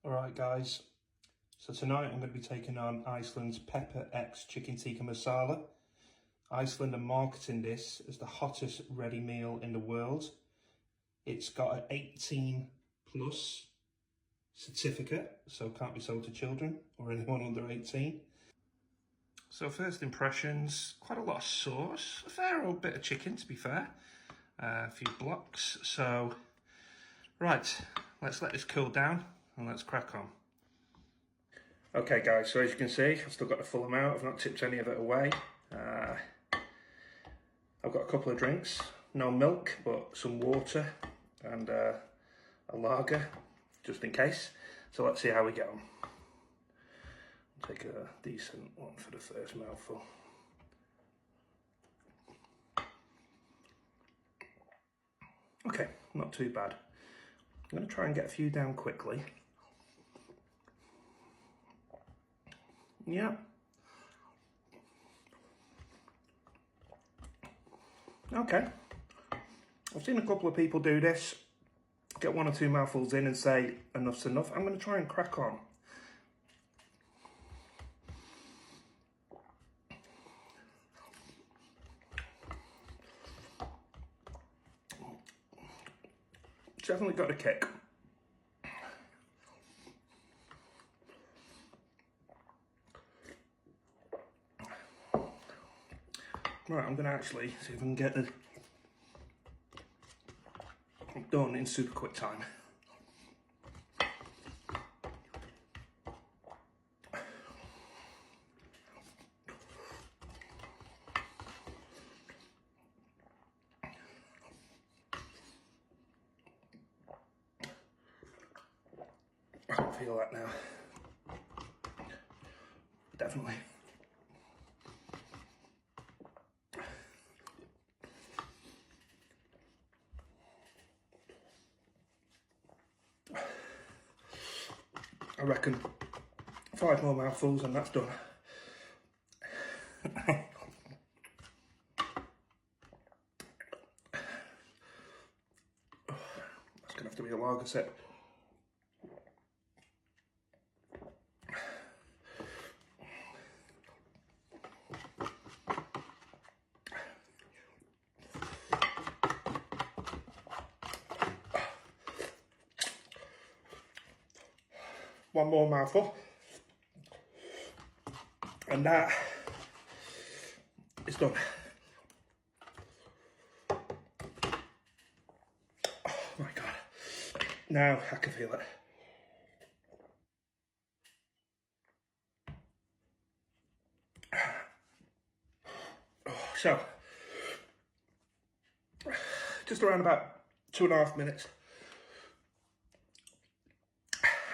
Alright guys, so tonight I'm going to be taking on Iceland's Pepper X Chicken Tikka Masala. Iceland are marketing this as the hottest ready meal in the world. It's got an 18 plus certificate, so can't be sold to children or anyone under 18. So first impressions, quite a lot of sauce, a fair old bit of chicken to be fair, a few blocks. So right, let's let this cool down and let's crack on. Okay guys, so as you can see, I've still got the full amount. I've not tipped any of it away. I've got a couple of drinks, no milk, but some water and a lager, just in case. So let's see how we get on. Take a decent one for the first mouthful. Okay, not too bad. I'm going to try and get a few down quickly. Yeah. Okay. I've seen a couple of people do this, get one or two mouthfuls in and say enough's enough. I'm going to try and crack on. It's definitely got a kick. Right, I'm going to actually see if I can get it done in super quick time. I can feel that now. Definitely. I reckon 5 more mouthfuls and that's done. That's gonna have to be a lager sip. One more mouthful, and that is done. Oh my God, now I can feel it. Oh, so, just around about 2.5 minutes.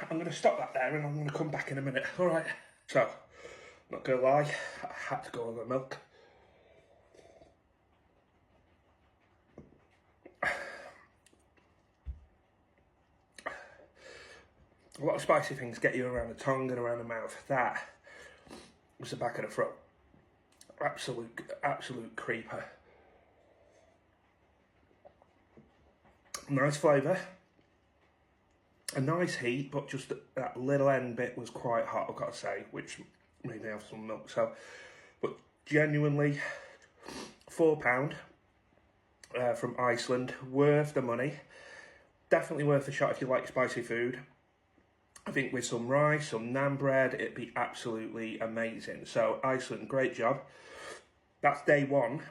I'm going to stop that there and I'm going to come back in a minute, alright? So, not going to lie, I had to go on the milk. A lot of spicy things get you around the tongue and around the mouth. That was the back of the throat. Absolute creeper. Nice flavour. A nice heat, but just that little end bit was quite hot, I've got to say, which made me have some milk. So, but genuinely, £4 from Iceland, worth the money. Definitely worth a shot if you like spicy food. I think with some rice, some naan bread, it'd be absolutely amazing. So Iceland, great job. That's day one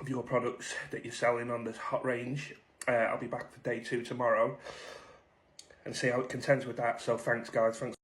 of your products that you're selling on this hot range. I'll be back for day 2 tomorrow and see how it contends with that. So thanks guys, thanks.